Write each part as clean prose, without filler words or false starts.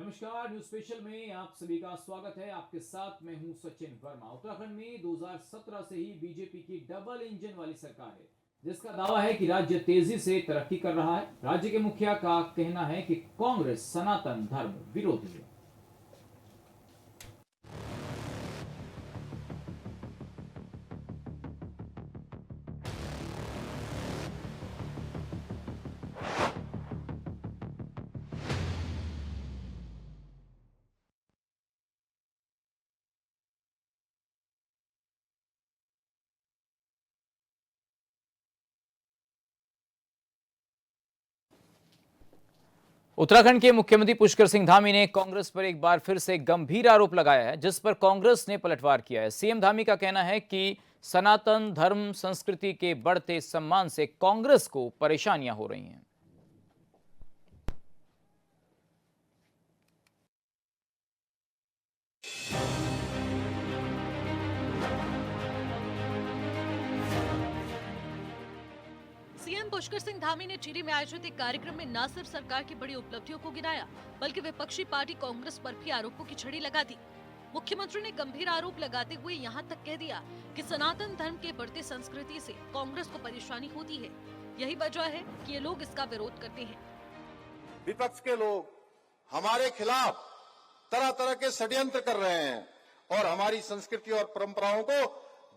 नमस्कार, news special में आप सभी का स्वागत है। आपके साथ मैं हूं सचिन वर्मा। उत्तराखंड में 2017 से ही बीजेपी की डबल इंजन वाली सरकार है, जिसका दावा है कि राज्य तेजी से तरक्की कर रहा है। राज्य के मुखिया का कहना है कि कांग्रेस सनातन धर्म विरोधी है। उत्तराखंड के मुख्यमंत्री पुष्कर सिंह धामी ने कांग्रेस पर एक बार फिर से गंभीर आरोप लगाया है, जिस पर कांग्रेस ने पलटवार किया है। सीएम धामी का कहना है कि सनातन धर्म संस्कृति के बढ़ते सम्मान से कांग्रेस को परेशानियां हो रही हैं। सीएम पुष्कर सिंह धामी ने चीरी में आयोजित एक कार्यक्रम में न सिर्फ सरकार की बड़ी उपलब्धियों को गिनाया, बल्कि विपक्षी पार्टी कांग्रेस पर भी आरोपों की छड़ी लगा दी। मुख्यमंत्री ने गंभीर आरोप लगाते हुए यहां तक कह दिया कि सनातन धर्म के बढ़ते संस्कृति से कांग्रेस को परेशानी होती है। यही वजह है कि ये लोग इसका विरोध करते हैं। विपक्ष के लोग हमारे खिलाफ तरह तरह के षड्यंत्र कर रहे हैं और हमारी संस्कृति और परंपराओं को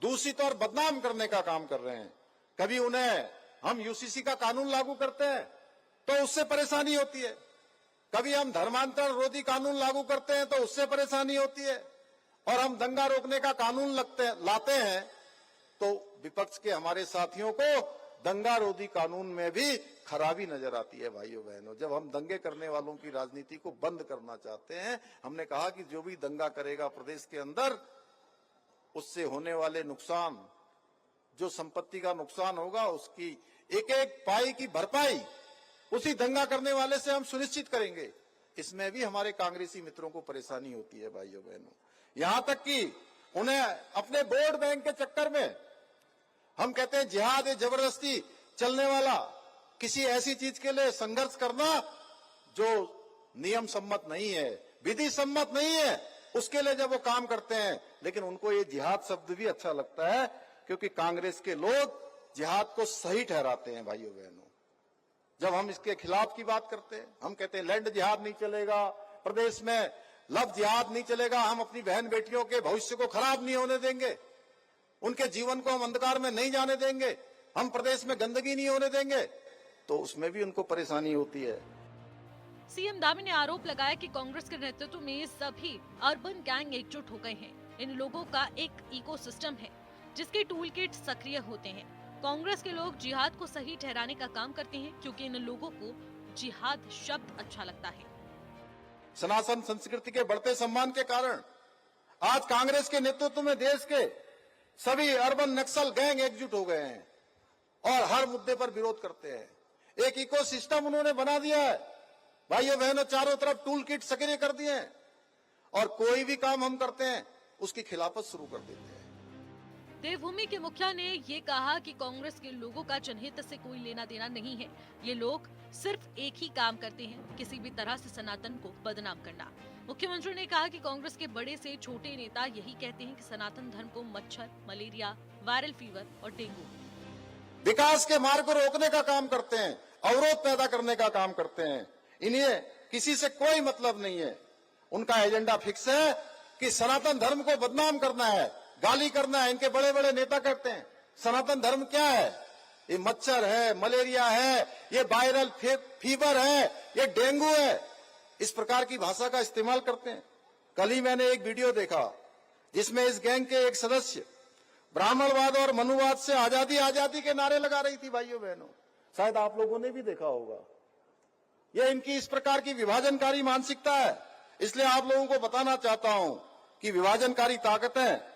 दूषित और बदनाम करने का काम कर रहे हैं। कभी उन्हें हम यूसीसी का कानून लागू करते हैं तो उससे परेशानी होती है, कभी हम धर्मांतरण रोधी कानून लागू करते हैं तो उससे परेशानी होती है, और हम दंगा रोकने का कानून लाते हैं तो विपक्ष के हमारे साथियों को दंगा रोधी कानून में भी खराबी नजर आती है। भाइयों बहनों, जब हम दंगे करने वालों की राजनीति को बंद करना चाहते हैं, हमने कहा कि जो भी दंगा करेगा प्रदेश के अंदर, उससे होने वाले नुकसान, जो संपत्ति का नुकसान होगा, उसकी एक एक पाई की भरपाई उसी दंगा करने वाले से हम सुनिश्चित करेंगे। इसमें भी हमारे कांग्रेसी मित्रों को परेशानी होती है। भाइयों बहनों, यहां तक कि उन्हें अपने वोट बैंक के चक्कर में हम कहते हैं जिहाद ए जबरदस्ती चलने वाला किसी ऐसी चीज के लिए संघर्ष करना जो नियम सम्मत नहीं है, विधि सम्मत नहीं है, उसके लिए जब वो काम करते हैं, लेकिन उनको ये जिहाद शब्द भी अच्छा लगता है, क्योंकि कांग्रेस के लोग जिहाद को सही ठहराते हैं। भाइयों बहनों, जब हम इसके खिलाफ की बात करते हैं, हम कहते हैं लैंड जिहाद नहीं चलेगा, प्रदेश में लव जिहाद नहीं चलेगा, हम अपनी बहन बेटियों के भविष्य को खराब नहीं होने देंगे, उनके जीवन को हम अंधकार में नहीं जाने देंगे, हम प्रदेश में गंदगी नहीं होने देंगे, तो उसमें भी उनको परेशानी होती है। सीएम धामी ने आरोप लगाया कि कांग्रेस के नेतृत्व में सभी अर्बन गैंग एकजुट हो गए हैं। इन लोगों का एक इकोसिस्टम है जिसके टूल किट सक्रिय होते हैं। कांग्रेस के लोग जिहाद को सही ठहराने का काम करते हैं, क्योंकि इन लोगों को जिहाद शब्द अच्छा लगता है। सनातन संस्कृति के बढ़ते सम्मान के कारण आज कांग्रेस के नेतृत्व में देश के सभी अर्बन नक्सल गैंग एकजुट हो गए हैं और हर मुद्दे पर विरोध करते हैं। एक इकोसिस्टम उन्होंने बना दिया है। भाइयों बहनों, चारों तरफ टूल किट सक्रिय कर दिए हैं और कोई भी काम हम करते हैं उसकी खिलाफत शुरू कर देते हैं। देवभूमि के मुखिया ने ये कहा कि कांग्रेस के लोगों का जनहित से कोई लेना देना नहीं है। ये लोग सिर्फ एक ही काम करते हैं, किसी भी तरह से सनातन को बदनाम करना। मुख्यमंत्री ने कहा कि कांग्रेस के बड़े से छोटे नेता यही कहते हैं कि सनातन धर्म को मच्छर, मलेरिया, वायरल फीवर और डेंगू, विकास के मार्ग को रोकने का काम करते हैं, अवरोध पैदा करने का काम करते हैं। इन्हें किसी से कोई मतलब नहीं है। उनका एजेंडा फिक्स है कि सनातन धर्म को बदनाम करना है, गाली करना है। इनके बड़े बड़े नेता करते हैं। सनातन धर्म क्या है? ये मच्छर है, मलेरिया है, ये वायरल फीवर है, ये डेंगू है। इस प्रकार की भाषा का इस्तेमाल करते हैं। कल ही मैंने एक वीडियो देखा जिसमें इस गैंग के एक सदस्य ब्राह्मणवाद और मनुवाद से आजादी आजादी के नारे लगा रही थी। भाइयों बहनों, शायद आप लोगों ने भी देखा होगा। यह इनकी इस प्रकार की विभाजनकारी मानसिकता है। इसलिए आप लोगों को बताना चाहता हूं कि विभाजनकारी ताकतें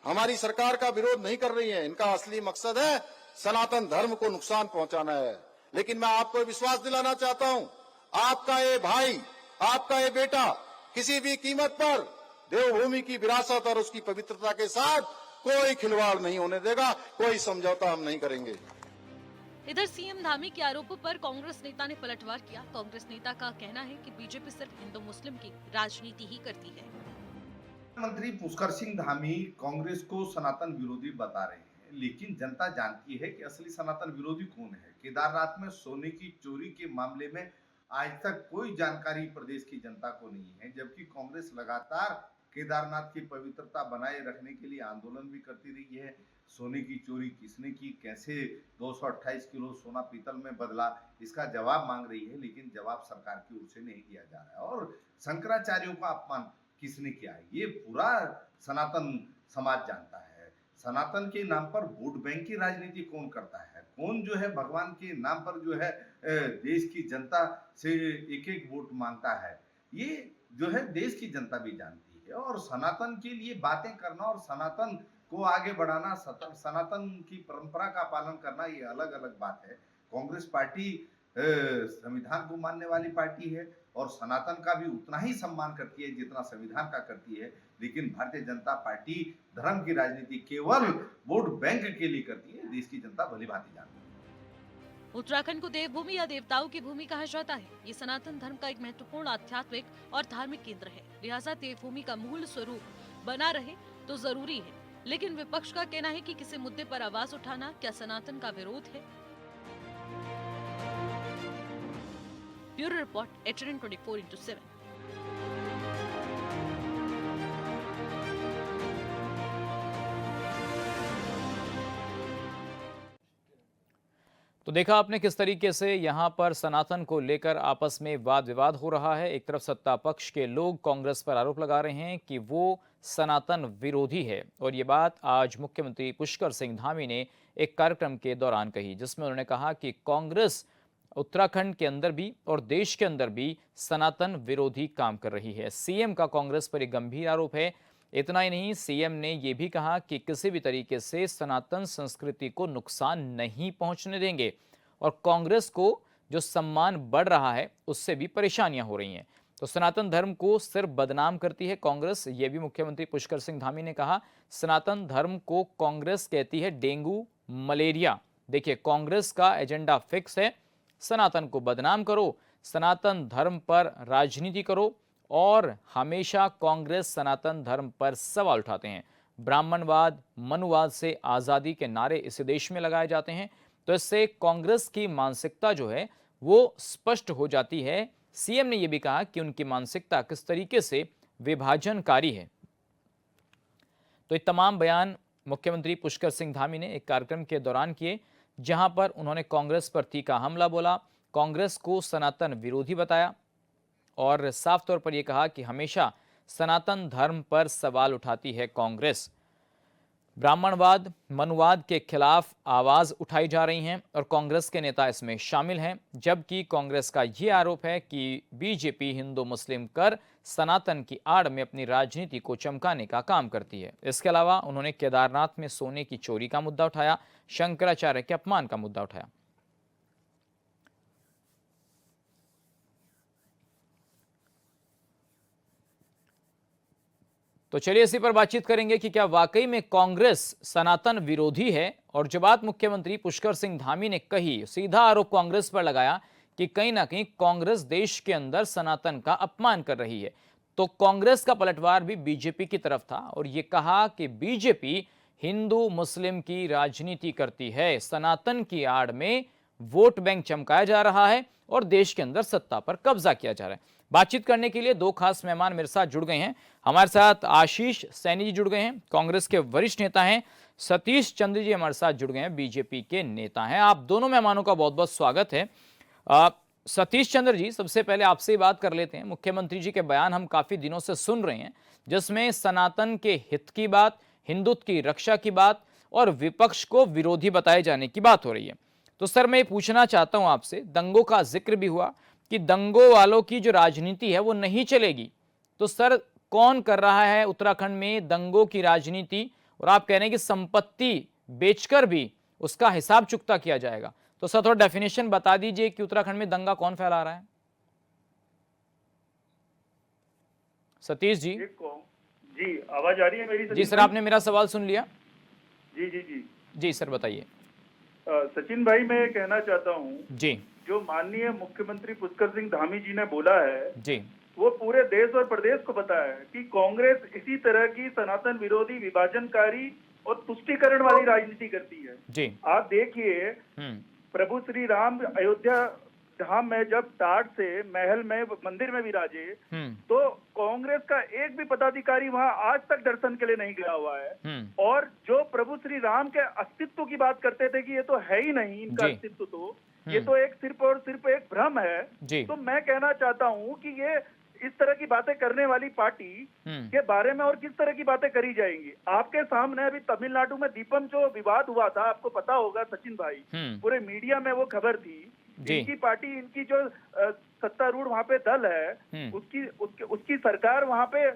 हमारी सरकार का विरोध नहीं कर रही हैं। इनका असली मकसद है सनातन धर्म को नुकसान पहुंचाना है। लेकिन मैं आपको विश्वास दिलाना चाहता हूं, आपका ये भाई, आपका ये बेटा किसी भी कीमत पर देवभूमि की विरासत और उसकी पवित्रता के साथ कोई खिलवाड़ नहीं होने देगा, कोई समझौता हम नहीं करेंगे। इधर सीएम धामी के आरोपों पर कांग्रेस नेता ने पलटवार किया। कांग्रेस नेता का कहना है कि बीजेपी सिर्फ हिंदू मुस्लिम की राजनीति ही करती है। मंत्री पुष्कर सिंह धामी कांग्रेस को सनातन विरोधी बता रहे हैं, लेकिन जनता जानती है कि असली सनातन विरोधी कौन है। केदारनाथ में सोने की चोरी के मामले में आज तक कोई जानकारी प्रदेश की जनता को नहीं है, जबकि कांग्रेस लगातार केदारनाथ की पवित्रता बनाए रखने के लिए आंदोलन भी करती रही है। सोने की चोरी किसने की, कैसे 228 किलो सोना पीतल में बदला, इसका जवाब मांग रही है, लेकिन जवाब सरकार की ओर से नहीं दिया जा रहा है। और शंकराचार्यों का अपमान किसने किया है, ये पूरा सनातन समाज जानता है। सनातन के नाम पर वोट बैंक की राजनीति कौन करता है, कौन जो है भगवान के नाम पर जो है देश की जनता से एक एक वोट मांगता है, ये जो है देश की जनता भी जानती है। और सनातन के लिए बातें करना और सनातन को आगे बढ़ाना, सनातन की परंपरा का पालन करना, ये अलग अलग बात है। कांग्रेस पार्टी संविधान को मानने वाली पार्टी है और सनातन का भी उतना ही सम्मान करती है जितना संविधान का करती है, लेकिन भारतीय जनता पार्टी धर्म की राजनीति केवल वोट बैंक के लिए करती है, देश की जनता भली भांति जानती है। उत्तराखंड को देवभूमि या देवताओं की भूमि कहा जाता है। ये सनातन धर्म का एक महत्वपूर्ण आध्यात्मिक और धार्मिक केंद्र है। लिहाजा देवभूमि का मूल स्वरूप बना रहे तो जरूरी है, लेकिन विपक्ष का कहना है कि किसी मुद्दे पर आवाज उठाना क्या सनातन का विरोध है। Bureau report, HNN 24/7। तो देखा आपने किस तरीके से यहाँ पर सनातन को लेकर आपस में वाद विवाद हो रहा है। एक तरफ सत्ता पक्ष के लोग कांग्रेस पर आरोप लगा रहे हैं कि वो सनातन विरोधी है, और ये बात आज मुख्यमंत्री पुष्कर सिंह धामी ने एक कार्यक्रम के दौरान कही, जिसमें उन्होंने कहा कि कांग्रेस उत्तराखंड के अंदर भी और देश के अंदर भी सनातन विरोधी काम कर रही है। सीएम का कांग्रेस पर एक गंभीर आरोप है। इतना ही नहीं, सीएम ने यह भी कहा कि किसी भी तरीके से सनातन संस्कृति को नुकसान नहीं पहुंचने देंगे, और कांग्रेस को जो सम्मान बढ़ रहा है उससे भी परेशानियां हो रही हैं। तो सनातन धर्म को सिर्फ बदनाम करती है कांग्रेस, ये भी मुख्यमंत्री पुष्कर सिंह धामी ने कहा। सनातन धर्म को कांग्रेस कहती है डेंगू मलेरिया। देखिए, कांग्रेस का एजेंडा फिक्स है, सनातन को बदनाम करो, सनातन धर्म पर राजनीति करो, और हमेशा कांग्रेस सनातन धर्म पर सवाल उठाते हैं। ब्राह्मणवाद, मनुवाद से आजादी के नारे इस देश में लगाए जाते हैं। तो इससे कांग्रेस की मानसिकता जो है वो स्पष्ट हो जाती है। सीएम ने यह भी कहा कि उनकी मानसिकता किस तरीके से विभाजनकारी है। तो ये तमाम बयान मुख्यमंत्री पुष्कर सिंह धामी ने एक कार्यक्रम के दौरान किए, जहां पर उन्होंने कांग्रेस पर तीखा हमला बोला, कांग्रेस को सनातन विरोधी बताया, और साफ तौर पर यह कहा कि हमेशा सनातन धर्म पर सवाल उठाती है कांग्रेस। ब्राह्मणवाद, मनुवाद के खिलाफ आवाज उठाई जा रही हैं और कांग्रेस के नेता इसमें शामिल हैं, जबकि कांग्रेस का यह आरोप है कि बीजेपी हिंदू मुस्लिम कर सनातन की आड़ में अपनी राजनीति को चमकाने का काम करती है। इसके अलावा उन्होंने केदारनाथ में सोने की चोरी का मुद्दा उठाया, शंकराचार्य के अपमान का मुद्दा उठाया। तो चलिए इसी पर बातचीत करेंगे कि क्या वाकई में कांग्रेस सनातन विरोधी है। और जो बात मुख्यमंत्री पुष्कर सिंह धामी ने कही, सीधा आरोप कांग्रेस पर लगाया कि कहीं ना कहीं कांग्रेस देश के अंदर सनातन का अपमान कर रही है। तो कांग्रेस का पलटवार भी बीजेपी की तरफ था, और यह कहा कि बीजेपी हिंदू मुस्लिम की राजनीति करती है, सनातन की आड़ में वोट बैंक चमकाया जा रहा है और देश के अंदर सत्ता पर कब्जा किया जा रहा है। बातचीत करने के लिए दो खास मेहमान मेरे साथ जुड़ गए हैं। हमारे साथ आशीष सैनी जी जुड़ गए हैं, कांग्रेस के वरिष्ठ नेता हैं। सतीश चंद्र जी हमारे साथ जुड़ गए हैं, बीजेपी के नेता हैं। आप दोनों मेहमानों का बहुत बहुत स्वागत है। सतीश चंद्र जी, सबसे पहले आपसे ही बात कर लेते हैं। मुख्यमंत्री जी के बयान हम काफी दिनों से सुन रहे हैं, जिसमें सनातन के हित की बात, हिंदुत्व की रक्षा की बात और विपक्ष को विरोधी बताए जाने की बात हो रही है। तो सर, मैं पूछना चाहता हूं आपसे, दंगों का जिक्र भी हुआ कि दंगों वालों की जो राजनीति है वो नहीं चलेगी। तो सर, कौन कर रहा है उत्तराखंड में दंगों की राजनीति? और आप कह रहे हैं कि संपत्ति बेचकर भी उसका हिसाब चुकता किया जाएगा। तो सर, थोड़ा डेफिनेशन बता दीजिए कि उत्तराखंड में दंगा कौन फैला रहा है। सतीश जी। जी, आवाज आ रही है मेरी? जी सर, आपने मेरा सवाल सुन लिया? जी जी जी जी सर, बताइए। सचिन भाई, मैं ये कहना चाहता हूँ, जी जो माननीय मुख्यमंत्री पुष्कर सिंह धामी जी ने बोला है, जी वो पूरे देश और प्रदेश को पता है कि कांग्रेस इसी तरह की सनातन विरोधी, विभाजनकारी और तुष्टीकरण वाली राजनीति करती है। जी आप देखिए, प्रभु श्री राम अयोध्या धाम में जब टाट से महल में, मंदिर में विराजे, तो कांग्रेस का एक भी पदाधिकारी वहां आज तक दर्शन के लिए नहीं गया हुआ है। और जो प्रभु श्री राम के अस्तित्व की बात करते थे कि ये तो है ही नहीं इनका अस्तित्व, तो ये तो एक सिर्फ और सिर्फ एक भ्रम है। तो मैं कहना चाहता हूं कि ये इस तरह की बातें करने वाली पार्टी के बारे में और किस तरह की बातें करी जाएंगी। आपके सामने अभी तमिलनाडु में दीपम जो विवाद हुआ था, आपको पता होगा सचिन भाई, पूरे मीडिया में वो खबर थी। इनकी पार्टी, इनकी जो सत्तारूढ़ वहां पे दल है, उसकी सरकार वहां पे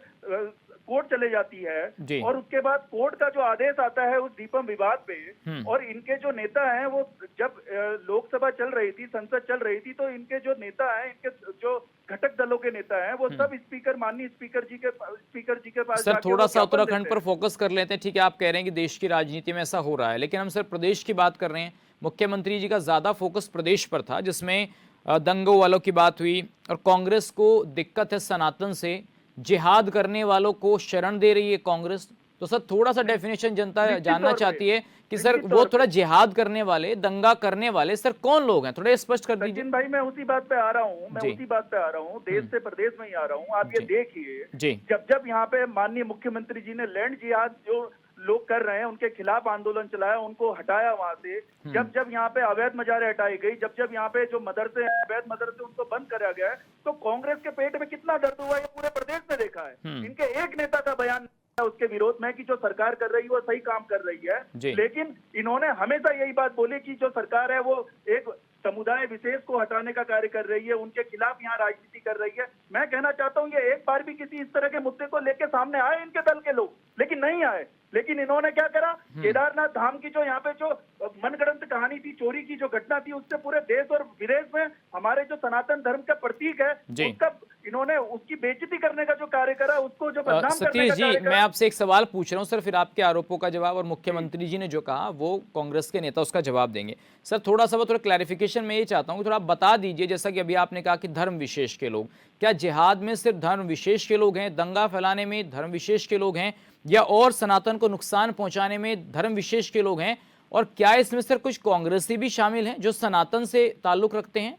कोर्ट चले जाती है, और उसके बाद कोर्ट का जो आदेश आता है उस दीपम विवाद पे, और इनके जो नेता हैं, वो जब लोकसभा चल रही थी, संसद चल रही थी, तो इनके जो नेता हैं, इनके जो घटक दलों के नेता हैं, वो सब माननीय स्पीकर जी के पास सर थोड़ा सा उत्तराखंड पर फोकस कर लेते हैं। ठीक है, आप कह रहे हैं कि देश की राजनीति में ऐसा हो रहा है, लेकिन हम सर प्रदेश की बात कर रहे हैं। मुख्यमंत्री जी का ज्यादा फोकस प्रदेश पर था, जिसमें दंगों वालों की बात हुई, और कांग्रेस को दिक्कत है सनातन से, जिहाद करने वालों को शरण दे रही है कांग्रेस। तो सर थोड़ा सा डेफिनेशन जनता जानना चाहती है कि सर वो थोड़ा जिहाद करने वाले, दंगा करने वाले सर कौन लोग हैं, थोड़ा स्पष्ट कर दीजिए। सचिन भाई, मैं उसी बात पे आ रहा हूँ, देश से प्रदेश में ही आ रहा हूँ। आप ये देखिए, जब यहाँ पे माननीय मुख्यमंत्री जी ने लैंड जिहाद जो लोग कर रहे हैं उनके खिलाफ आंदोलन चलाया, उनको हटाया वहां से, जब यहाँ पे अवैध मजारे हटाई गई, जब यहाँ पे जो मदरसे, अवैध मदरसे, उनको बंद कराया गया है, तो कांग्रेस के पेट में कितना दर्द हुआ, ये पूरे प्रदेश में देखा है। इनके एक नेता का बयान उसके विरोध में कि जो सरकार कर रही है वो सही काम कर रही है, लेकिन इन्होंने हमेशा यही बात बोली कि जो सरकार है वो एक समुदाय विशेष को हटाने का कार्य कर रही है, उनके खिलाफ यहाँ राजनीति कर रही है। मैं कहना चाहता हूँ, ये एक बार भी किसी इस तरह के मुद्दे को लेकर सामने आए इनके दल के लोग, लेकिन नहीं आए। लेकिन इन्होंने क्या करा, केदारनाथ धाम की जो यहाँ पे जो मनगढ़ंत कहानी थी, चोरी की जो घटना थी, उससे पूरे देश और विदेश में हमारे जो सनातन धर्म का प्रतीक है, उसका इन्होंने उसकी बेइज्जती करने का जो कार्य करा, उसको जो बदनाम करने का कार्य करा। मैं आपसे एक सवाल पूछ रहा हूँ सर, फिर आपके आरोपों का जवाब, और मुख्यमंत्री जी ने जो कहा वो कांग्रेस के नेता उसका जवाब देंगे। सर थोड़ा सा थोड़ा क्लैरिफिकेशन मैं ये चाहता हूँ, थोड़ा आप बता दीजिए, जैसा कि अभी आपने कहा कि धर्म विशेष के लोग, क्या जिहाद में सिर्फ धर्म विशेष के लोग हैं, दंगा फैलाने में धर्म विशेष के लोग हैं, या और सनातन को नुकसान पहुंचाने में धर्म विशेष के लोग हैं, और क्या इसमें सर कुछ कांग्रेसी भी शामिल हैं जो सनातन से ताल्लुक रखते हैं?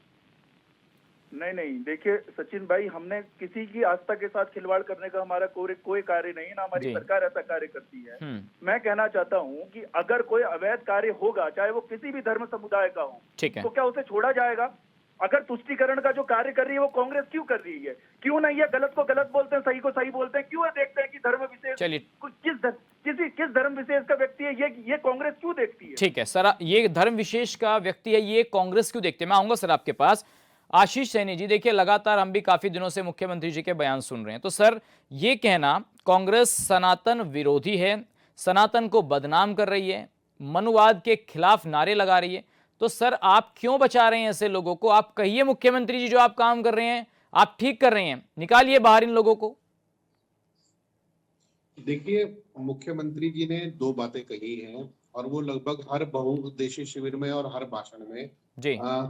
नहीं, देखिए सचिन भाई, हमने किसी की आस्था के साथ खिलवाड़ करने का हमारा कोई कार्य नहीं है, ना हमारी सरकार ऐसा कार्य करती है। मैं कहना चाहता हूँ कि अगर कोई अवैध कार्य होगा, चाहे वो किसी भी धर्म समुदाय का हो, तो क्या उसे छोड़ा जाएगा? अगर तुष्टीकरण का जो कार्य कर रही है वो कांग्रेस क्यों कर रही है? क्यों नहीं है? गलत को गलत बोलते हैं, सही को सही बोलते हैं, क्यों देखते हैं कि धर्म विशेष किस धर्म विशेष का व्यक्ति है, ये कांग्रेस क्यों देखती है? ठीक है सर, ये धर्म विशेष का व्यक्ति है, ये कांग्रेस क्यों देखते हैं? मैं आऊंगा सर आपके पास। आशीष सैनी जी, देखिए लगातार हम भी काफी दिनों से मुख्यमंत्री जी के बयान सुन रहे हैं, तो सर ये कहना कांग्रेस सनातन विरोधी है, सनातन को बदनाम कर रही है, मनुवाद के खिलाफ नारे लगा रही है, तो सर आप क्यों बचा रहे हैं ऐसे लोगों को? आप कहिए मुख्यमंत्री जी, जो आप काम कर रहे हैं आप ठीक कर रहे हैं, निकालिए बाहर इन लोगों को। देखिए, मुख्यमंत्री जी ने दो बातें कही हैं, और वो लगभग हर बहुउद्देशीय शिविर में और हर भाषण में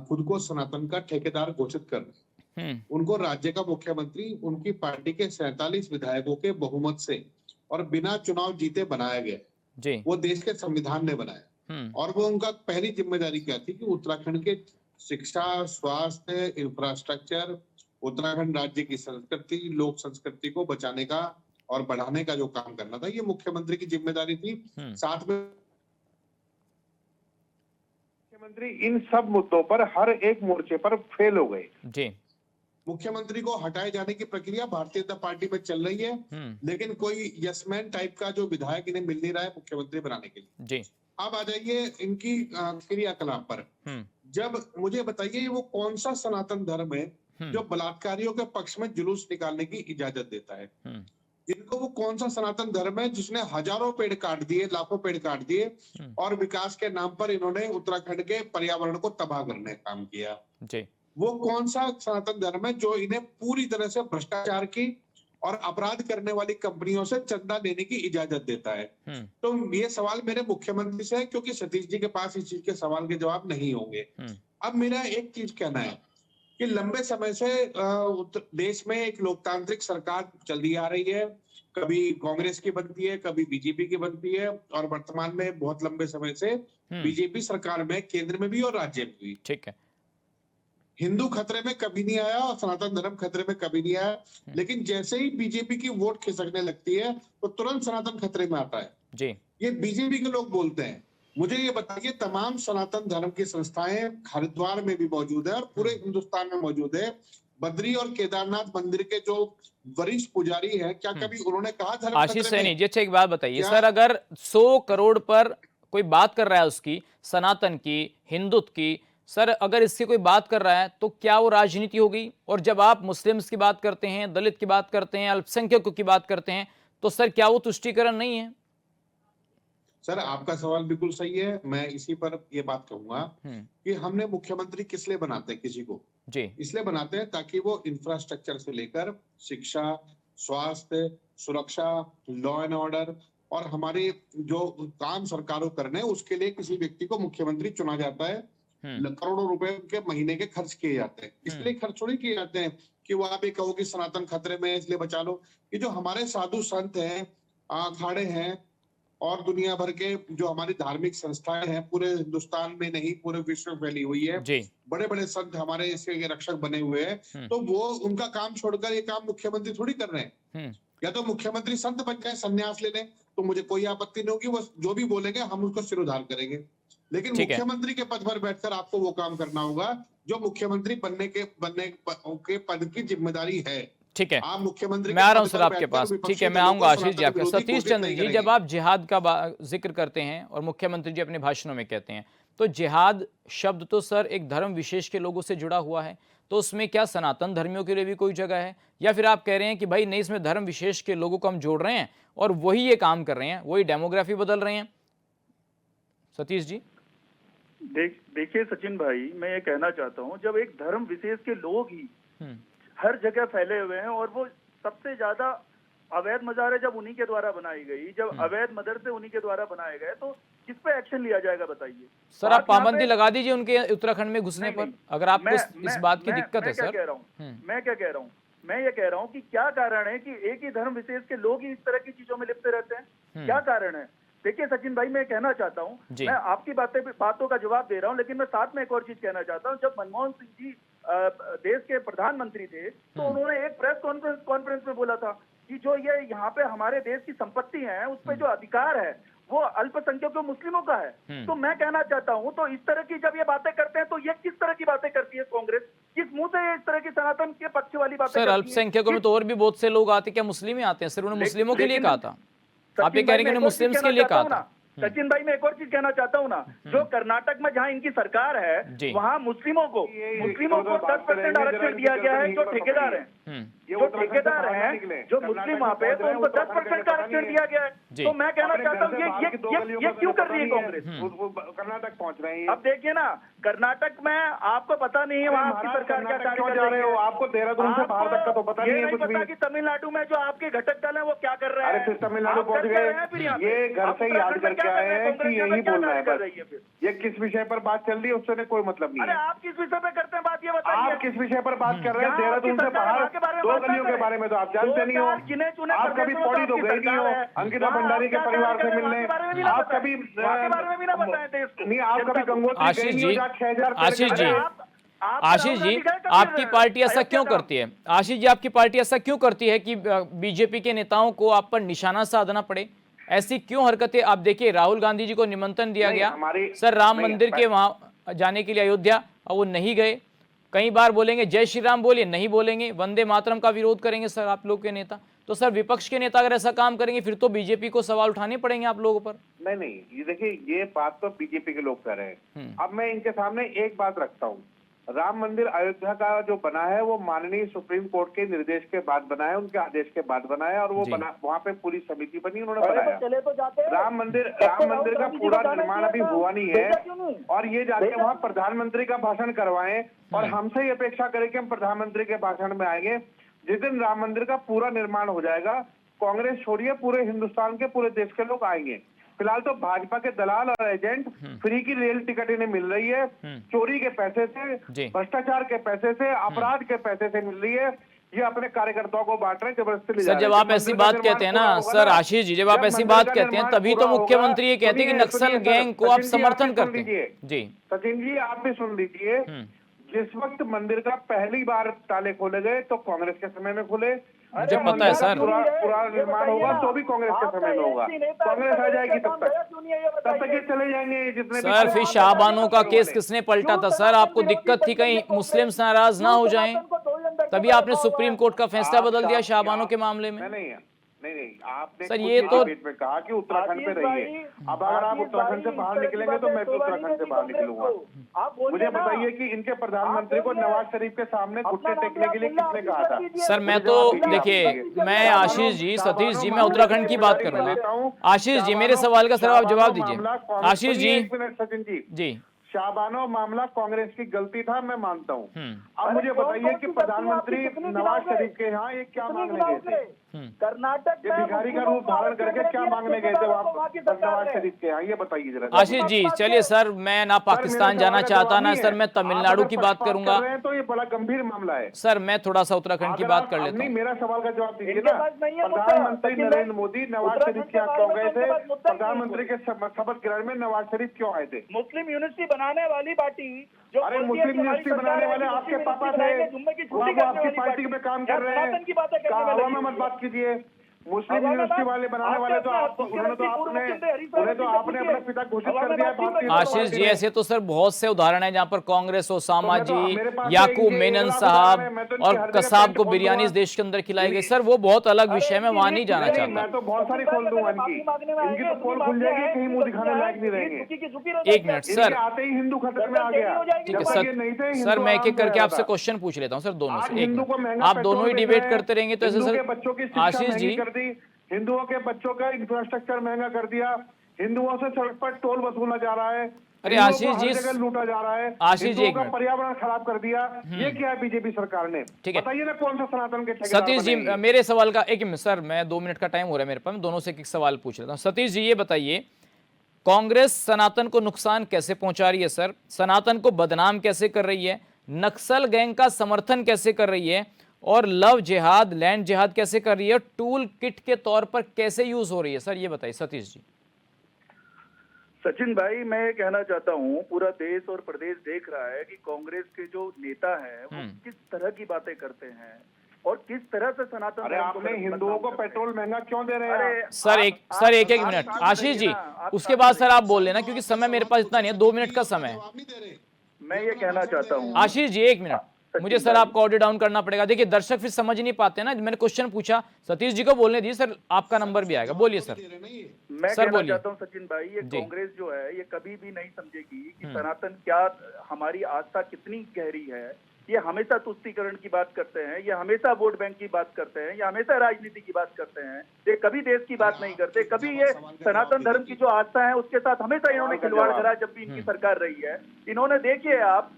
खुद को सनातन का ठेकेदार घोषित कर रहे हैं। उनको राज्य का मुख्यमंत्री उनकी पार्टी के 47 विधायकों के बहुमत से और बिना चुनाव जीते बनाया गया, वो देश के संविधान ने बनाया। और वो उनका पहली जिम्मेदारी क्या थी कि उत्तराखंड के शिक्षा, स्वास्थ्य, इंफ्रास्ट्रक्चर, उत्तराखंड राज्य की संस्कृति, लोक संस्कृति को बचाने का और बढ़ाने का जो काम करना था, ये मुख्यमंत्री की जिम्मेदारी थी। साथ में मुख्यमंत्री इन सब मुद्दों पर हर एक मोर्चे पर फेल हो गए। मुख्यमंत्री को हटाए जाने की प्रक्रिया भारतीय जनता पार्टी में चल रही है, लेकिन कोई यसमैन टाइप का जो विधायक इन्हें मिल नहीं रहा है मुख्यमंत्री बनाने के लिए। अब आ जाइए इनकी क्रियाकलाप पर। जब मुझे बताइए, वो कौन सा सनातन धर्म है जो बलात्कारियों के पक्ष में जुलूस निकालने की इजाजत देता है? इनको वो कौन सा सनातन धर्म है जिसने हजारों पेड़ काट दिए, लाखों पेड़ काट दिए, और विकास के नाम पर इन्होंने उत्तराखंड के पर्यावरण को तबाह करने का काम किया? वो कौन सा सनातन धर्म है जो इन्हें पूरी तरह से भ्रष्टाचार की और अपराध करने वाली कंपनियों से चंदा लेने की इजाजत देता है। तो ये सवाल मेरे मुख्यमंत्री से है, क्योंकि सतीश जी के पास इस चीज के सवाल के जवाब नहीं होंगे। अब मेरा एक चीज कहना है कि लंबे समय से देश में एक लोकतांत्रिक सरकार चली आ रही है, कभी कांग्रेस की बनती है, कभी बीजेपी की बनती है, और वर्तमान में बहुत लंबे समय से बीजेपी सरकार में केंद्र में भी और राज्य में भी। ठीक है। हिंदू खतरे में कभी नहीं आया और सनातन धर्म खतरे में कभी नहीं आया, लेकिन जैसे ही बीजेपी की वोट खिसकने लगती है तो तुरंत सनातन खतरे में आता है जी। ये बीजेपी के लोग बोलते हैं। मुझे ये बताइए, तमाम सनातन धर्म की संस्थाएं हरिद्वार में भी मौजूद है और पूरे हिंदुस्तान में मौजूद है। बद्री और केदारनाथ मंदिर के जो वरिष्ठ पुजारी हैं, क्या कभी उन्होंने कहा धर्म आशीष खतरे में? सैनी जी, अच्छा एक बात बताइए सर, अगर 100 करोड़ पर कोई बात कर रहा है उसकी, सनातन की, हिंदुत्व की, सर अगर इससे कोई बात कर रहा है तो क्या वो राजनीति होगी? और जब आप मुस्लिम्स की बात करते हैं, दलित की बात करते हैं, अल्पसंख्यकों की बात करते हैं, तो सर क्या वो तुष्टीकरण नहीं है? सर आपका सवाल बिल्कुल सही है। मैं इसी पर ये बात कहूंगा कि हमने मुख्यमंत्री किस लिए बनाते हैं किसी को? जी। इसलिए बनाते हैं ताकि वो इंफ्रास्ट्रक्चर से लेकर शिक्षा, स्वास्थ्य, सुरक्षा, लॉ एंड ऑर्डर और हमारे जो काम सरकारों करने, उसके लिए किसी व्यक्ति को मुख्यमंत्री चुना जाता है। करोड़ों रुपए के महीने के खर्च किए जाते हैं। इसलिए खर्च थोड़ी किए जाते हैं कि वो आप ये कहो कि सनातन खतरे में है इसलिए बचा लो। ये जो हमारे साधु संत हैं, अखाड़े हैं और दुनिया भर के जो हमारी धार्मिक संस्थाएं हैं, पूरे हिंदुस्तान में नहीं पूरे विश्व में फैली हुई है, बड़े बड़े संत हमारे इसके रक्षक बने हुए हैं, तो वो उनका काम छोड़कर ये काम मुख्यमंत्री थोड़ी कर रहे हैं। या तो मुख्यमंत्री संत बन जाए, संन्यास ले लें, तो मुझे कोई आपत्ति नहीं होगी। वो जो भी बोलेंगे हम उसको सिर उधार करेंगे, लेकिन मुख्यमंत्री के पद पर बैठकर आपको वो काम करना होगा जो मुख्यमंत्री बनने के पद की जिम्मेदारी है। ठीक है, आप मुख्यमंत्री, मैं आ रहा हूं सर आपके पास। ठीक है, मैं आऊंगा आशीष जी आपके। सतीश चंद्र जी, जब आप जिहाद का जिक्र करते हैं और मुख्यमंत्री जी अपने भाषणों में कहते हैं, तो जिहाद शब्द तो सर एक धर्म विशेष के लोगों से जुड़ा हुआ है, तो उसमें क्या सनातन धर्मियों के लिए भी कोई जगह है? या फिर आप कह रहे हैं कि भाई नहीं, इसमें धर्म विशेष के लोगों को हम जोड़ रहे हैं और वही ये काम कर रहे हैं, वही डेमोग्राफी बदल रहे हैं? सतीश जी देखिए सचिन भाई, मैं ये कहना चाहता हूँ, जब एक धर्म विशेष के लोग ही हर जगह फैले हुए हैं और वो सबसे ज्यादा अवैध मजारे जब उन्हीं के द्वारा बनाई गई, जब अवैध मदरसे उन्हीं के द्वारा बनाए गए, तो किस पे एक्शन लिया जाएगा बताइए? सर आप पाबंदी लगा दीजिए उनके उत्तराखंड में घुसने पर, अगर आपको इस बात की दिक्कत है। सर मैं क्या कह रहा हूँ, मैं ये कह रहा हूँ कि क्या कारण है कि एक ही धर्म विशेष के लोग ही इस तरह की चीजों में लिपटे रहते हैं? क्या कारण है? देखिए सचिन भाई, मैं कहना चाहता हूँ, मैं आपकी बातों का जवाब दे रहा हूँ, लेकिन मैं साथ में एक और चीज कहना चाहता हूँ। जब मनमोहन सिंह जी देश के प्रधानमंत्री थे, तो उन्होंने एक प्रेस कॉन्फ्रेंस में बोला था कि जो ये यहाँ पे हमारे देश की संपत्ति है, उस पे जो अधिकार है वो अल्पसंख्यकों मुस्लिमों का है। तो मैं कहना चाहता हूँ, तो इस तरह की जब ये बातें करते हैं, तो ये किस तरह की बातें करती है कांग्रेस? किस मुंह से इस तरह की सनातन के पक्ष वाली बातें? सर अल्पसंख्यकों में तो और भी बहुत से लोग आते, क्या मुस्लिम ही आते हैं? सिर्फ उन्होंने मुस्लिमों के लिए कहा था, आप ये कह रहे हैं कि मुस्लिम्स के लिए कहा था। सचिन भाई, मैं एक और चीज कहना चाहता हूँ ना, जो कर्नाटक में जहाँ इनकी सरकार है, वहाँ मुस्लिमों को 10% आरक्षण दिया गया है। जो ठेकेदार हैं, जो मुस्लिम वहाँ पे, तो उनको 10% का आरक्षण दिया गया है। तो मैं कहना चाहता हूँ, ये क्यों कर रही है कांग्रेस? कर्नाटक पहुंच रहे हैं। अब देखिए ना, कर्नाटक में आपको पता नहीं है वहाँ आपकी सरकार क्या कार्य कर रही है। आपको देहरादून से बाहर तक का तो पता नहीं है कुछ भी। कि तमिलनाडु में जो आपके घटक दल है वो क्या कर रहे हैं? अरे तमिलनाडु पहुंच गए, ये घर से याद करके आए हैं कि यही बोलना है बस। ये किस विषय पर बात चल रही है उससे कोई मतलब नहीं है। अरे आप किस विषय पर करते हैं बात, ये बताइए। आप किस विषय पर बात कर रहे हैं? देहरादून से बाहर 2 गलियों के बारे में तो आप जानते नहीं हो। आप कभी पौड़ी तो गए नहीं हो अंकिता भंडारी के परिवार से मिलने। आप कभी नहीं, आप कभी गंगोत्री आशीष जी, आपकी पार्टी ऐसा क्यों करती है? आशीष जी, आपकी पार्टी ऐसा क्यों करती है कि बीजेपी के नेताओं को आप पर निशाना साधना पड़े? ऐसी क्यों हरकतें? आप देखिए, राहुल गांधी जी को निमंत्रण दिया गया सर राम मंदिर के वहां जाने के लिए अयोध्या, और वो नहीं गए। कई बार बोलेंगे जय श्री राम, बोलिए, नहीं बोलेंगे, वंदे मातरम का विरोध करेंगे सर आप लोग के नेता। तो सर विपक्ष के नेता अगर ऐसा काम करेंगे, फिर तो बीजेपी को सवाल उठाने पड़ेंगे आप लोगों पर। नहीं, ये देखिए, ये बात तो बीजेपी के लोग कर रहे हैं। अब मैं इनके सामने एक बात रखता हूँ, राम मंदिर अयोध्या का जो बना है वो माननीय सुप्रीम कोर्ट के निर्देश के बाद बना है, उनके आदेश के बाद बना है, और वो बना, वहाँ पे पूरी समिति बनी, उन्होंने बनाया। राम मंदिर का पूरा निर्माण अभी हुआ नहीं है, और ये जाके वहाँ प्रधानमंत्री का भाषण करवाएं और हमसे ये अपेक्षा करें कि हम प्रधानमंत्री के भाषण में आएंगे। जिस दिन राम मंदिर का पूरा निर्माण हो जाएगा, कांग्रेस छोड़िए पूरे हिंदुस्तान के पूरे देश के लोग आएंगे। फिलहाल तो भाजपा के दलाल और एजेंट फ्री की रेल टिकट इन्हें मिल रही है, चोरी के पैसे से, भ्रष्टाचार के पैसे से, अपराध के पैसे से मिल रही है। ये अपने कार्यकर्ताओं को बांट रहे हैं, जबरदस्ती ले जा रहे सर हैं। जब आप ऐसी बात कहते हैं ना सर आशीष जी, जब आप ऐसी बात कहते हैं तभी तो मुख्यमंत्री ये कहते हैं कि नक्सल गैंग को आप समर्थन करते हैं। जी सचिन जी, आप भी सुन लीजिए, जिस वक्त मंदिर का पहली बार ताले खोले गए तो कांग्रेस के समय में खुले, मुझे पता है सर। पूरा निर्माण होगा तो भी कांग्रेस के समय में होगा। कांग्रेस आ जाएगी तब तक ये चले जाएंगे जितने भी। सर फिर शाहबानों का केस किसने पलटा था सर? आपको दिक्कत थी कहीं मुस्लिम नाराज ना हो जाएं, तभी आपने सुप्रीम कोर्ट का फैसला बदल दिया शाहबानों के मामले में। नहीं, आपने सर ये तो में कहा कि उत्तराखंड में रहिए। अब अगर आप उत्तराखंड से बाहर निकलेंगे तो मैं भी उत्तराखंड से बाहर निकलूंगा। मुझे बताइए कि इनके प्रधानमंत्री को नवाज शरीफ के सामने घुटने टेकने के लिए किसने कहा था? सर मैं तो देखिए, मैं आशीष जी, सतीश जी, मैं उत्तराखंड की बात करूंगा। आशीष जी मेरे सवाल का सर आप जवाब दीजिए। आशीष जी, सचिन जी, शाहबानो मामला कांग्रेस की गलती था, मैं मानता हूँ। अब मुझे बताइए कि प्रधानमंत्री नवाज शरीफ के यहाँ ये क्या मांगने गए थे? कर्नाटक ये भिखारी का रूप धारण करके क्या मांगने गए थे नवाज शरीफ के यहाँ, ये बताइए जरा। आशीष जी चलिए सर, मैं ना पाकिस्तान जाना चाहता ना सर, मैं तमिलनाडु की बात करूंगा। तो ये बड़ा गंभीर मामला है सर, मैं थोड़ा सा उत्तराखंड की बात कर लेता हूँ। मेरा सवाल का जवाब दीजिए ना। प्रधानमंत्री नरेंद्र मोदी नवाज शरीफ के यहाँ क्यों गए थे? प्रधानमंत्री के शपथ ग्रहण में नवाज शरीफ क्यों आए थे? मुस्लिम यूनिवर्सिटी बनाने वाली पार्टी जो अरे मुस्लिम यूनिवर्सिटी बनाने वाले आपके पापा थे, वो आपकी पार्टी में काम कर रहे हैं। हवा में मत बात कीजिए। मुस्लिम यूनिवर्सिटी वाले बनाने वाले तो आप, उन्हें तो आपने अपना पिता घोषित कर दिया। आशीष जी ऐसे तो सर बहुत से उदाहरण हैं जहां पर कांग्रेस, ओसामा जी, याकूब मेनन साहब और कसाब को बिरयानी इस देश के अंदर खिलाई गई। सर वो बहुत अलग विषय में वहां नहीं जाना चाहता। मैं तो बहुत सारी खोल दूंगा इनकी तो पोल खुल जाएगी, कहीं मुंह दिखाने लायक नहीं रहेंगे। एक मिनट सर, आते ही हिंदू खतरे में आ गया। ठीक है सर, मैं एक एक करके आपसे क्वेश्चन पूछ लेता हूँ सर दोनों से। एक मिनट, आप दोनों ही डिबेट करते रहेंगे तो ऐसे सर। आशीष जी, हिंदुओं के बच्चों का इंफ्रास्ट्रक्चर महंगा कर दिया, हिंदुओं से सड़क पर टोल वसूला जा रहा है, अरे आशीष जी, लूटा जा रहा है, आशीष जी, का पर्यावरण खराब कर दिया। ये क्या है बीजेपी सरकार ने? ठीक है, बताइए ना कौन सा सनातन के सतीश जी मेरे सवाल का एक मिनट सर, मैं 2 मिनट का टाइम हो रहा है मेरे पास, मैं दोनों से एक सवाल पूछ लेता हूँ। सतीश जी ये बताइए, कांग्रेस सनातन को नुकसान कैसे पहुंचा रही है सर? सनातन को बदनाम कैसे कर रही है? नक्सल गैंग का समर्थन कैसे कर रही है? और लव जिहाद, लैंड जिहाद कैसे कर रही है? टूल किट के तौर पर कैसे यूज हो रही है सर, ये बताइए सतीश जी। सचिन भाई, मैं ये कहना चाहता हूँ, पूरा देश और प्रदेश देख रहा है कि कांग्रेस के जो नेता हैं वो किस तरह की बातें करते हैं और किस तरह से सनातन। अरे आपने हिंदुओं को पेट्रोल महंगा क्यों दे रहे हैं? सर एक मिनट आशीष जी, उसके बाद सर आप बोल लेना क्योंकि समय मेरे पास इतना नहीं है, 2 मिनट का समय है। मैं ये कहना चाहता हूँ आशीष जी, 1 मिनट मुझे सर आपको ऑडियो डाउन करना पड़ेगा। देखिए दर्शक फिर समझ नहीं पाते ना, मैंने क्वेश्चन पूछा, सतीश जी को बोलने दीजिए सर, आपका नंबर भी आएगा। बोलिए सर। मैं कहना चाहता हूँ सचिन भाई, ये कांग्रेस जो है ये कभी भी नहीं समझेगी कि सनातन क्या, हमारी आस्था कितनी गहरी है। ये हमेशा तुष्टीकरण की बात करते हैं, ये हमेशा वोट बैंक की बात करते हैं, ये हमेशा राजनीति की बात करते हैं, ये कभी देश की बात नहीं करते। कभी ये सनातन धर्म की जो आस्था है उसके साथ हमेशा इन्होंने खिलवाड़ करा जब भी इनकी सरकार रही है। इन्होंने देखिए आप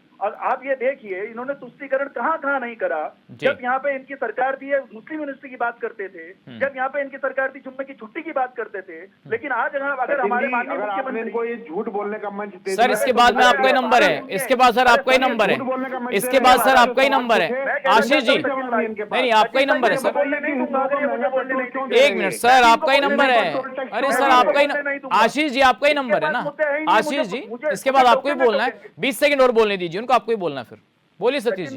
ये देखिए, इन्होंने तुष्टीकरण कहाँ नहीं करा। जब यहाँ पे इनकी सरकार थी मुस्लिम यूनिवर्सिटी की बात करते थे, जब यहाँ पे इनकी सरकार थी जुम्मे की छुट्टी की बात करते थे, लेकिन आज अगर हमारे माननीय मुख्यमंत्री को ये झूठ बोलने का मंच दे सर, इसके बाद में आपका ही नंबर है, इसके बाद सर आपका ही नंबर है, इसके बाद सर आपका ही नंबर है आशीष जी। नहीं आपका ही नंबर है सर। 1 मिनट सर, आपका ही नंबर है। अरे सर आपका ही, आशीष जी आपका ही नंबर है ना आशीष जी, इसके बाद आपको ही बोलना है। 20 सेकंड और बोलने दीजिए उनको, आपको ही बोलना है फिर। बोलिए सतीश जी।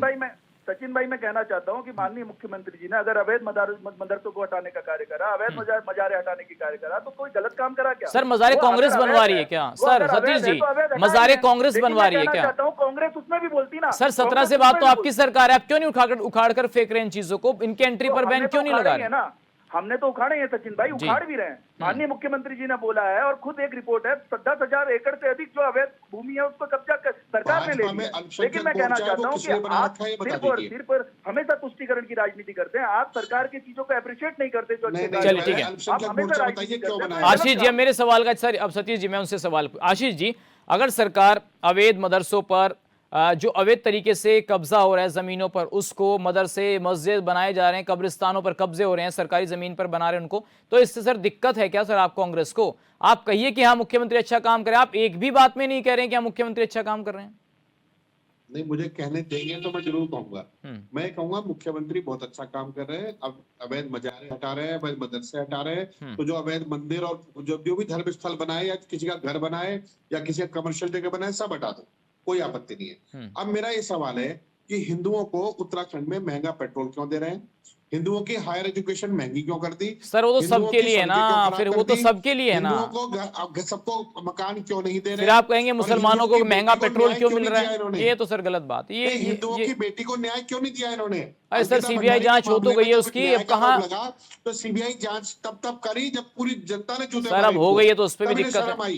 सचिन भाई मैं कहना चाहता हूं कि माननीय मुख्यमंत्री जी ने अगर अवैध मदरसों को हटाने का कार्य करा, अवैध मजारे हटाने की कार्य करा, तो कोई गलत काम करा क्या? सर मजारे कांग्रेस बनवा रही है क्या? सर सतीश जी, मजारे कांग्रेस बनवा रही है क्या? कांग्रेस उसमें भी बोलती ना सर। 17 से बात तो आपकी सरकार है, आप क्यों नहीं उखाड़ कर फेंक रहे इन चीजों को? इनके एंट्री पर बैन क्यों नहीं लगा रहे? हमने तो उखाड़े हैं सचिन भाई, उखाड़ भी रहे हैं। माननीय मुख्यमंत्री जी ने बोला है और खुद एक रिपोर्ट है, 10,000 एकड़ से अधिक जो अवैध भूमि है उसको कब्जा कर सरकार ने ले लिया। लेकिन मैं कहना चाहता हूँ कि आप सिर्फ और सिर्फ हमेशा तुष्टीकरण की राजनीति करते हैं, आप सरकार की चीजों को अप्रिशिएट नहीं करते। चलिए ठीक है आशीष जी, मेरे सवाल का सर, अब सतीश जी मैं उनसे सवाल, आशीष जी अगर सरकार अवैध मदरसों पर जो अवैध तरीके से कब्जा हो रहा है जमीनों पर, उसको मदरसे मस्जिद बनाए जा रहे हैं, कब्रिस्तानों पर कब्जे हो रहे हैं, सरकारी जमीन पर बना रहे हैं उनको, तो इससे सर दिक्कत है क्या सर आप कांग्रेस को? आप कहिए कि हाँ मुख्यमंत्री अच्छा काम करे, आप एक भी बात में नहीं कह रहे हैं कि हाँ मुख्यमंत्री अच्छा काम कर रहे हैं। नहीं, मुझे कहने देंगे तो मैं जरूर कहूंगा। मैं कहूंगा मुख्यमंत्री बहुत अच्छा काम कर रहे हैं। अब अवैध मजारे हटा रहे हैं, अवैध मदरसे हटा रहे हैं, तो जो अवैध मंदिर और जो भी धर्म स्थल बनाए या किसी का घर बनाए या किसी का कमर्शियल जगह बनाए, सब हटा दो, कोई आपत्ति नहीं है। अब मेरा ये सवाल है कि हिंदुओं को उत्तराखंड में महंगा पेट्रोल क्यों दे रहे हैं? हिंदुओं की हायर एजुकेशन महंगी क्यों कर दी? सर वो तो सबके लिए है ना, फिर वो तो सबके लिए है ना। हिंदुओं को सबको मकान क्यों नहीं दे रहे? फिर आप कहेंगे मुसलमानों को महंगा पेट्रोल क्यों मिल रहा है? ये तो सर गलत बात। ये हिंदुओं की बेटी को न्याय क्यों नहीं दिया इन्होंने? अरे सर सीबीआई जांच हो तो गई है उसकी, अब कहाँ? तो सीबीआई जांच तब करी जब पूरी जनता ने जूते सर अब हो गई है तो उस पर भी दिक्कत है।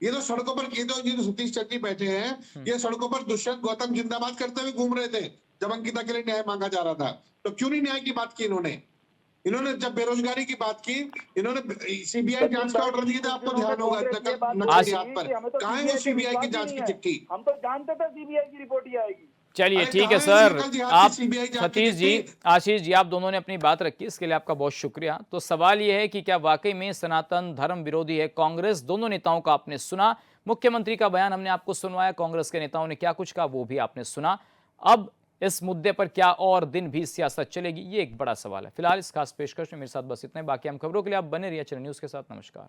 ये तो सड़कों पर, ये तो सतीश चक्री बैठे हैं, ये सड़कों पर दुष्यंत गौतम जिंदाबाद करते हुए घूम रहे थे जब अंकिता के लिए न्याय मांगा जा रहा था। तो क्यों नहीं न्याय की बात की इन्होंने जब बेरोजगारी की बात की, इन्होंने सीबीआई जांच का ऑर्डर दिया था, आपको ध्यान होगा नकली हाथ पर। कहाँ है वो सीबीआई की जांच की चिट्ठी? हम तो जानते थे सीबीआई की रिपोर्ट ही आएगी। चलिए ठीक है सर, आप सतीश जी, आशीष जी, आप दोनों ने अपनी बात रखी, इसके लिए आपका बहुत शुक्रिया। तो सवाल यह है कि क्या वाकई में सनातन धर्म विरोधी है कांग्रेस? दोनों नेताओं का आपने सुना, मुख्यमंत्री का बयान हमने आपको सुनवाया, कांग्रेस के नेताओं ने क्या कुछ कहा वो भी आपने सुना। अब इस मुद्दे पर क्या और दिन भी सियासत चलेगी, ये एक बड़ा सवाल है। फिलहाल इस खास पेशकश में मेरे साथ बस इतना ही। बाकी हम खबरों के लिए आप बने रहिए चैनल न्यूज़ के साथ। नमस्कार।